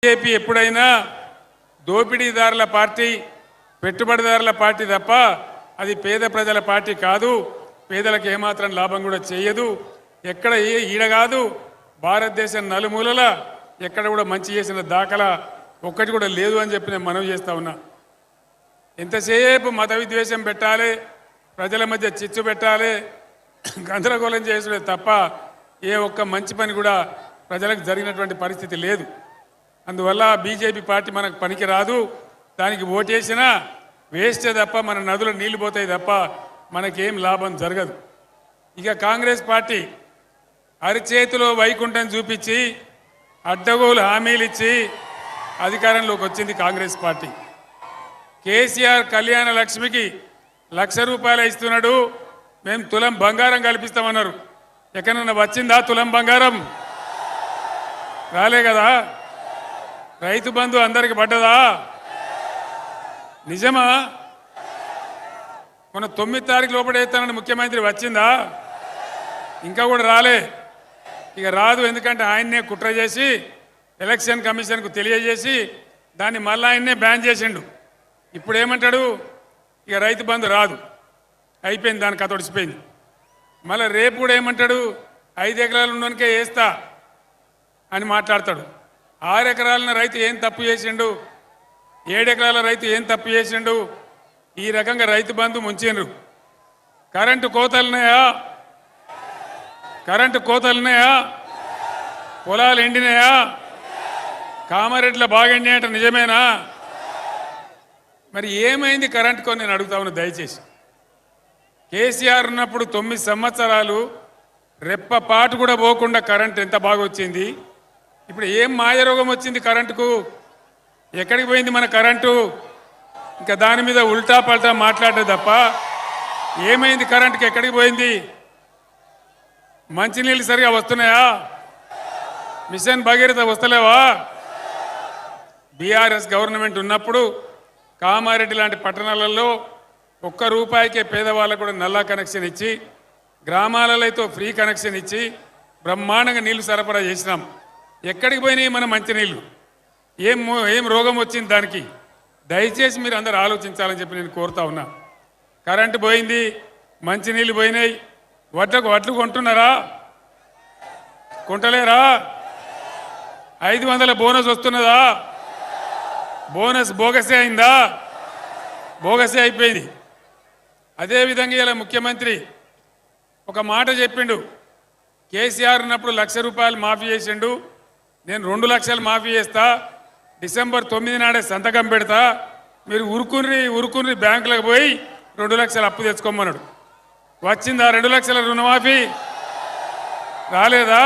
BJP ఎప్పుడైనా దోపిడీదారుల party, పెట్టుబడిదారుల party తప్ప అది పేద ప్రజల పార్టీ కాదు. పేదలకు ఏమాత్రం లాభం కూడా చేయదు. ఎక్కడ ఈడ కాదు, భారతదేశం నలుమూలల ఎక్కడ కూడా మంచి చేసిన దాఖలా ఒక్కటి కూడా లేదు అని చెప్పి నేను మనవి చేస్తా ఉన్నా. ఎంతసేపు మత విద్వేషం పెట్టాలి, ప్రజల మధ్య చిచ్చు పెట్టాలి, గందరగోళం చేసుడే తప్ప ఏ ఒక్క మంచి పని కూడా ప్రజలకు జరిగినటువంటి పరిస్థితి లేదు. అందువల్ల బీజేపీ పార్టీ మనకు పనికి రాదు. దానికి ఓటేసినా వేస్టే తప్ప మన నదులు నీళ్లు పోతాయి తప్ప మనకేం లాభం జరగదు. ఇక కాంగ్రెస్ పార్టీ అరిచేతిలో వైకుంఠం చూపించి అడ్డగోలు హామీలు ఇచ్చి అధికారంలోకి వచ్చింది కాంగ్రెస్ పార్టీ. కేసీఆర్ కళ్యాణ లక్ష్మికి ₹1,00,000 ఇస్తున్నాడు, మేము తులం బంగారం కల్పిస్తామన్నారు. ఎక్కడన్నా వచ్చిందా తులం బంగారం? రాలే కదా. రైతు బంధు అందరికి పడ్డదా? నిజమా? మన 9 తారీఖు లోపల వేస్తానని ముఖ్యమంత్రి వచ్చిందా? ఇంకా కూడా రాలే. ఇక రాదు, ఎందుకంటే ఆయన్నే కుట్ర చేసి ఎలక్షన్ కమిషన్కు తెలియజేసి దాన్ని మళ్ళీ ఆయన్నే బ్యాన్ చేసిండు. ఇప్పుడు ఏమంటాడు? ఇక రైతు బంధు రాదు, అయిపోయింది, దాని కథ ఒడిచిపోయింది. మళ్ళీ రేపు కూడా ఏమంటాడు? 5 ఎకరాలు ఉన్నోనికే వేస్తా అని మాట్లాడతాడు. 6 ఎకరాల రైతు ఏం తప్పు చేసిండు? 7 ఎకరాల రైతు ఏం తప్పు చేసిండు? ఈ రకంగా రైతు బంధు ముంచిండ్రు. కరెంటు కోతలున్నాయా? పొలాలు ఎండినాయా? కామారెడ్డిలో బాగా ఎండినాయట, నిజమేనా? మరి ఏమైంది కరెంటుకో నేను అడుగుతా ఉన్నా దయచేసి. కేసీఆర్ ఉన్నప్పుడు 9 సంవత్సరాలు రెప్పపాటు కూడా పోకుండా కరెంట్ ఎంత బాగా వచ్చింది. ఇప్పుడు ఏం మాయరోగం వచ్చింది కరెంటుకు? ఎక్కడికి పోయింది మన కరెంటు? ఇంకా దాని మీద ఉల్టా పల్టా మాట్లాడే తప్ప ఏమైంది కరెంటుకి? ఎక్కడికి పోయింది? మంచినీళ్ళు సరిగా వస్తున్నాయా? మిషన్ భగీరథ వస్తలేవా? బీఆర్ఎస్ గవర్నమెంట్ ఉన్నప్పుడు కామారెడ్డి లాంటి పట్టణాలలో ₹1 పేదవాళ్ళకు కూడా నల్లా కనెక్షన్ ఇచ్చి, గ్రామాలలో అయితే ఫ్రీ కనెక్షన్ ఇచ్చి బ్రహ్మాండంగా నీళ్లు సరఫరా చేసినాం. ఎక్కడికి పోయినాయి మన మంచినీళ్ళు? ఏం రోగం వచ్చింది దానికి? దయచేసి మీరు అందరూ ఆలోచించాలని చెప్పి నేను కోరుతా ఉన్నా. కరెంటు పోయింది, మంచినీళ్ళు పోయినాయి. వడ్లు కొంటున్నారా? కొంటలేరా? 500 బోనస్ వస్తున్నదా? బోనస్ బోగసే అయిందా? బోగసే అయిపోయింది. అదేవిధంగా ఇలా ముఖ్యమంత్రి ఒక మాట చెప్పిండు. కేసీఆర్ ఉన్నప్పుడు ₹1,00,000 మాఫీ చేసిండు, నేను 2 లక్షలు మాఫీ చేస్తా, డిసెంబర్ 9 నాడే సంతకం పెడతా, మీరు ఉరుకుని బ్యాంకులకు పోయి 2 లక్షలు అప్పు తెచ్చుకోమన్నాడు. వచ్చిందా 2 లక్షల రుణమాఫీ? రాలేదా?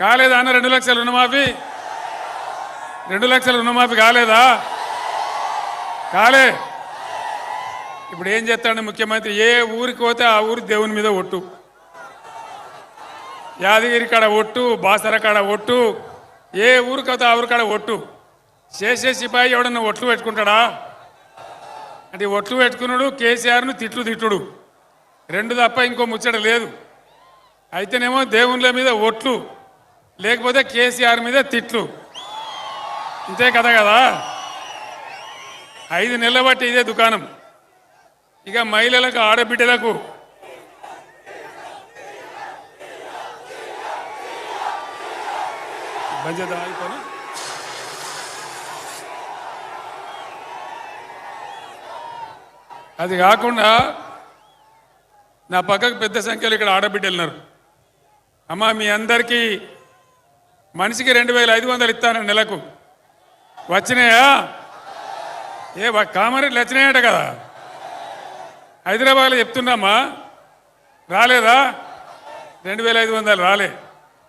కాలేదా అన్న? 2 లక్షల రుణమాఫీ 2 లక్షల రుణమాఫీ కాలేదా? కాలే. ఇప్పుడు ఏం చేస్తాడు ముఖ్యమంత్రి? ఏ ఊరికి పోతే ఆ ఊరి దేవుని మీద ఒట్టు, యాదగిరి కాడ ఒట్టు, బాసర కాడ ఒట్టు, ఏ ఊరికి పోతే ఆ ఊరి కాడ ఒట్టు. చేసే సిపాయి ఎవడన్నా ఒట్లు పెట్టుకుంటాడా? అంటే ఒట్లు పెట్టుకున్నాడు, కేసీఆర్ను తిట్టుడు 2 తప్ప ఇంకో ముచ్చట లేదు. అయితేనేమో దేవుళ్ళ మీద ఒట్లు, లేకపోతే కేసీఆర్ మీద తిట్లు, ఇంతే కదా కదా. 5 నెలల బట్టి ఇదే దుకాణం. ఇక మహిళలకు, ఆడబిడ్డలకు అది కాకుండా నా పక్కకు పెద్ద సంఖ్యలో ఇక్కడ ఆడబిడ్డలు ఉన్నారు. అమ్మ, మీ అందరికీ మనిషికి 2,500 ఇస్తాను నెలకు. వచ్చినాయా? కామారెడ్డిలో వచ్చినాయట కదా. హైదరాబాద్లో చెప్తున్నామా? రాలేదా? 2,500 రాలే.